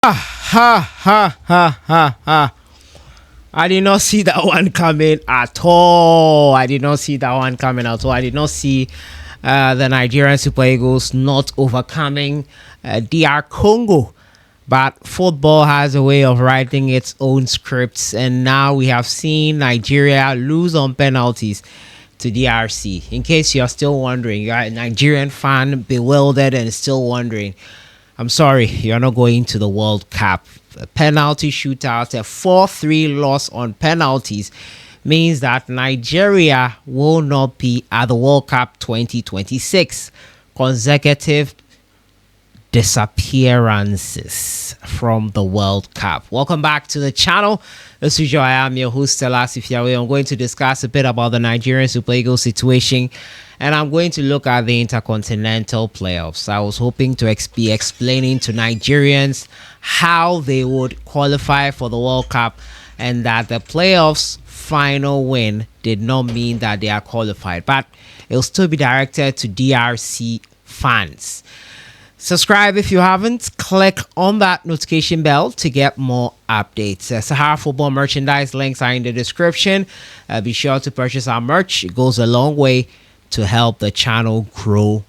Ha. I did not see that one coming at all. I did not see that one coming at all. I did not see the Nigerian Super Eagles not overcoming DR Congo. But football has a way of writing its own scripts, and now we have seen Nigeria lose on penalties to DRC. In case you're still wondering, you're a Nigerian fan, bewildered, and still wondering, I'm sorry, you're not going to the World Cup. A penalty shootout, a 4-3 loss on penalties means that Nigeria will not be at the World Cup 2026. Consecutive disappearances from the World Cup. Welcome back to the channel. As usual, I am your host, sellssi. I'm going to discuss a bit about the Nigerian Super Eagles situation, and I'm going to look at the Intercontinental playoffs. I was hoping to be explaining to Nigerians how they would qualify for the World Cup, and that the playoffs final win did not mean that they are qualified, but it will still be directed to DRC fans. Subscribe if you haven't. Click on that notification bell to get more updates. Sahara Football merchandise links are in the description. Be sure to purchase our merch. It goes a long way to help the channel grow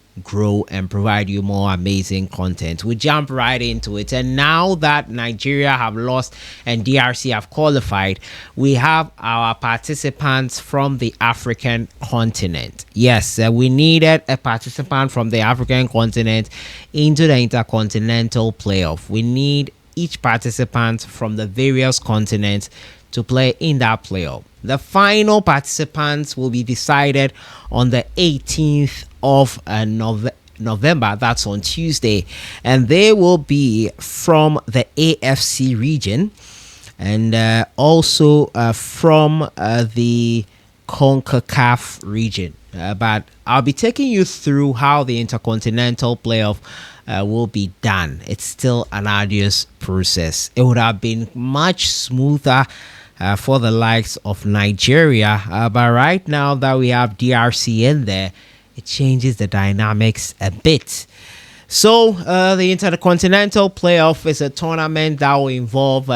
and provide you more amazing content. We jump right into it, and now that Nigeria have lost and DRC have qualified, we have our participants from the African continent. Yes, we needed a participant from the African continent into the Intercontinental playoff. We need each participant from the various continents to play in that playoff. The final participants will be decided on the 18th of November. That's on Tuesday, and they will be from the AFC region and also from the CONCACAF region. But I'll be taking you through how the Intercontinental playoff will be done. It's still an arduous process. It would have been much smoother for the likes of Nigeria, but right now that we have DRC in there, it changes the dynamics a bit. So the Intercontinental playoff is a tournament that will involve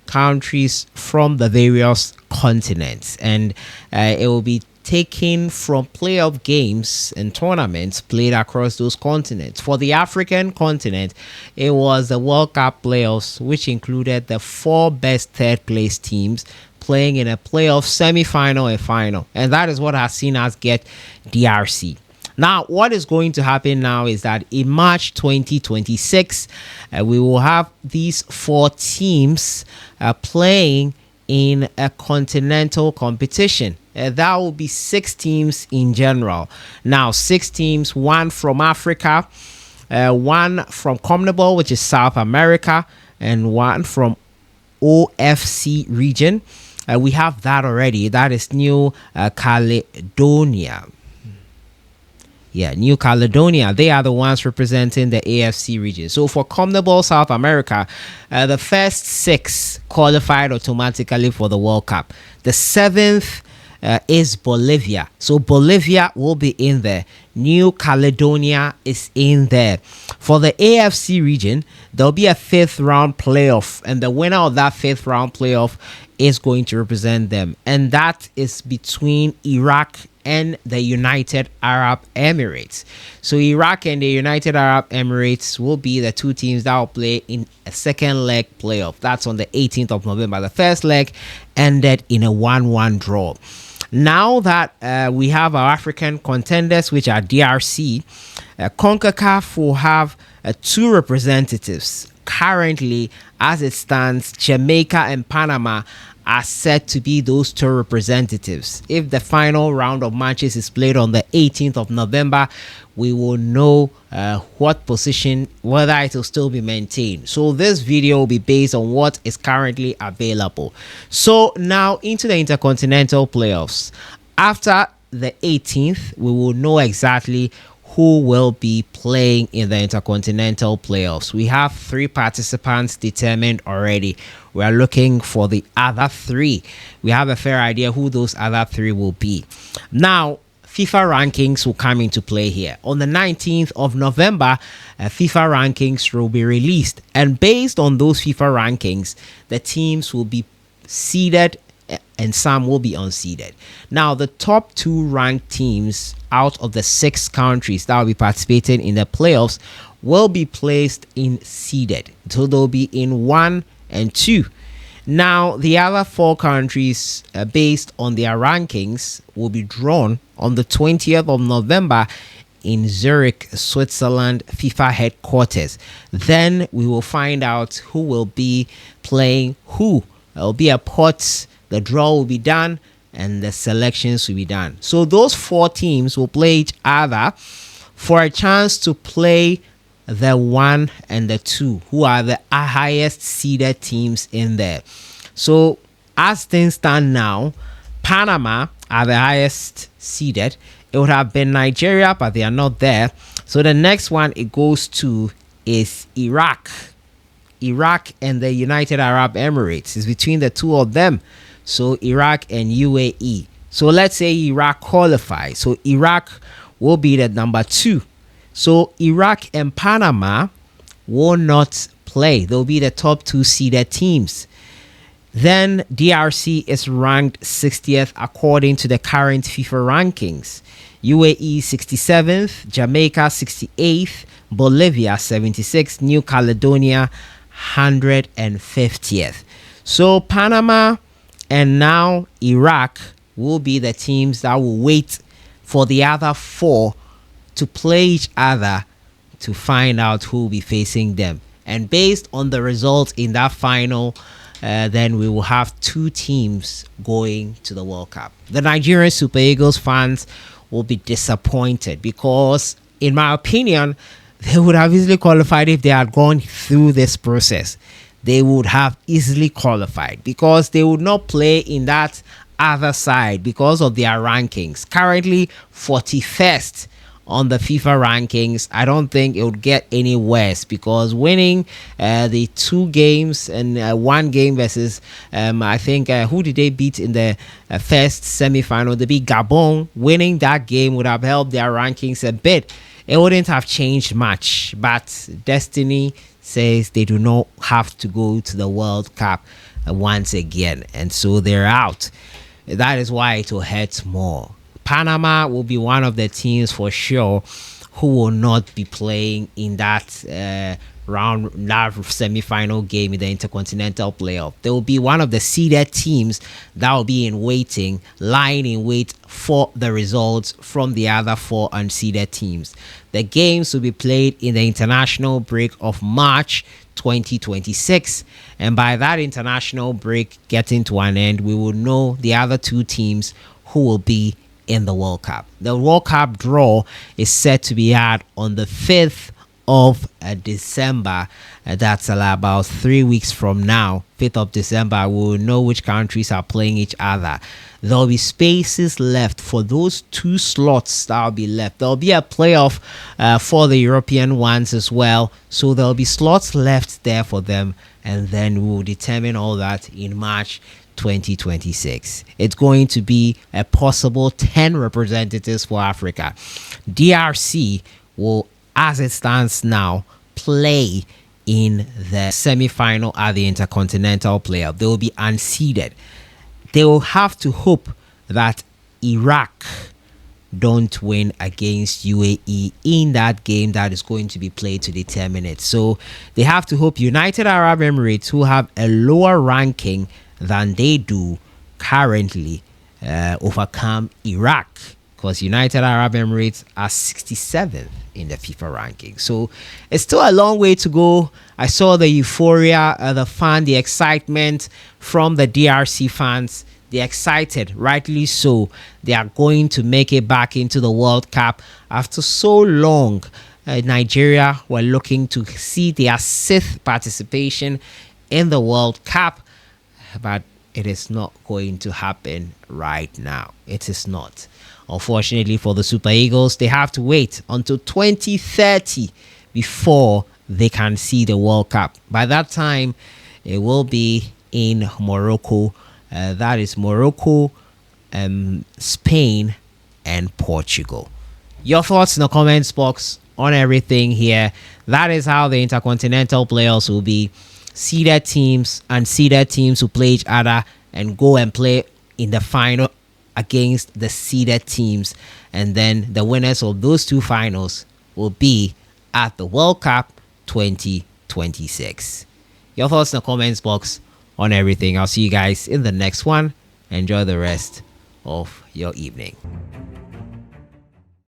countries from the various continents, and it will be taken from playoff games and tournaments played across those continents. For the African continent, it was the World Cup playoffs, which included the 4 best third place teams playing in a playoff semi-final and final, and that is what has seen us get DRC. Now, what is going to happen now is that in March 2026, we will have these 4 teams playing in a continental competition. That will be 6 teams in general. Now, 6 teams, 1 from Africa, 1 from CONMEBOL, which is South America, and 1 from OFC region. We have that already. That is New Caledonia. Yeah, New Caledonia. They are the ones representing the AFC region. So for CONMEBOL South America, the first 6 qualified automatically for the World Cup. The 7th is Bolivia. So Bolivia will be in there. New Caledonia is in there. For the AFC region, there'll be a 5th round playoff, and the winner of that 5th round playoff is going to represent them, and that is between Iraq and the United Arab Emirates. So Iraq and the United Arab Emirates will be the 2 teams that will play in a second leg playoff. That's on the 18th of November. The first leg ended in a 1-1 draw. Now that we have our African contenders, which are DRC, CONCACAF will have 2 representatives. Currently, as it stands, Jamaica and Panama are set to be those 2 representatives. If the final round of matches is played on the 18th of November, we will know what position, whether it will still be maintained. So this video will be based on what is currently available. So now into the Intercontinental playoffs. After the 18th, we will know exactly who will be playing in the Intercontinental playoffs. We have 3 participants determined already. We are looking for the other 3. We have a fair idea who those other 3 will be. Now, FIFA rankings will come into play here. On the 19th of November, FIFA rankings will be released. And based on those FIFA rankings, the teams will be seeded and some will be unseeded. Now, the top 2 ranked teams out of the 6 countries that will be participating in the playoffs will be placed in seeded. So they'll be in 1 and 2. Now, the other 4 countries, based on their rankings, will be drawn on the 20th of November in Zurich, Switzerland, FIFA headquarters. Then we will find out who will be playing who. There will be a pot, the draw will be done, and the selections will be done. So those 4 teams will play each other for a chance to play the 1 and the 2, who are the highest seeded teams in there. So as things stand now, Panama are the highest seeded. It would have been Nigeria, but they are not there. So the next one it goes to is Iraq. Iraq and the United Arab Emirates. Is between the 2 of them. So Iraq and UAE. So let's say Iraq qualifies. So Iraq will be the number 2. So Iraq and Panama will not play. They'll be the top 2 seeded teams. Then DRC is ranked 60th according to the current FIFA rankings. UAE 67th, Jamaica 68th, Bolivia 76th, New Caledonia 150th. So Panama and now Iraq will be the teams that will wait for the other 4 to play each other to find out who will be facing them. And based on the results in that final, then we will have 2 teams going to the World Cup. The Nigerian Super Eagles fans will be disappointed because, in my opinion, they would have easily qualified if they had gone through this process. They would have easily qualified because they would not play in that other side because of their rankings. Currently 41st on the FIFA rankings. I don't think it would get any worse because winning the 2 games and 1 game versus I think who did they beat in the first semi-final? They beat Gabon. Winning that game would have helped their rankings a bit. It wouldn't have changed much, but destiny says they do not have to go to the World Cup once again, and so they're out. That is why it will hurt more. Panama will be one of the teams for sure who will not be playing in that semi-final game in the Intercontinental playoff. They will be one of the seeded teams that will be lying in wait for the results from the other 4 unseeded teams. The games will be played in the international break of March 2026, and by that international break getting to an end, we will know the other 2 teams who will be in the World Cup. The World Cup draw is set to be had on the 5th of December. That's about 3 weeks from now. 5th of December, we will know which countries are playing each other. There will be spaces left for those 2 slots that will be left. There will be a playoff for the European ones as well. So there will be slots left there for them. And then we will determine all that in March 2026. It's going to be a possible 10 representatives for Africa. DRC will, as it stands now, play in the semi-final at the Intercontinental playoff. They will be unseeded. They will have to hope that Iraq don't win against UAE in that game that is going to be played to determine it. So they have to hope United Arab Emirates, who have a lower ranking than they do currently, overcome Iraq, because United Arab Emirates are 67th in the FIFA ranking. So it's still a long way to go. I saw the euphoria, the excitement from the DRC fans. They're excited, rightly so. They are going to make it back into the World Cup after so long. Nigeria were looking to see their 6th participation in the World Cup, but it is not going to happen right now. It is not. Unfortunately for the Super Eagles, they have to wait until 2030 before they can see the World Cup. By that time, it will be in Morocco. That is Morocco, Spain, and Portugal. Your thoughts in the comments box on everything here. That is how the Intercontinental playoffs will be. Seeded teams and seeded teams who play each other and go and play in the final against the seeded teams. And then the winners of those two finals will be at the World Cup 2026. Your thoughts in the comments box on everything. I'll see you guys in the next one. Enjoy the rest of your evening.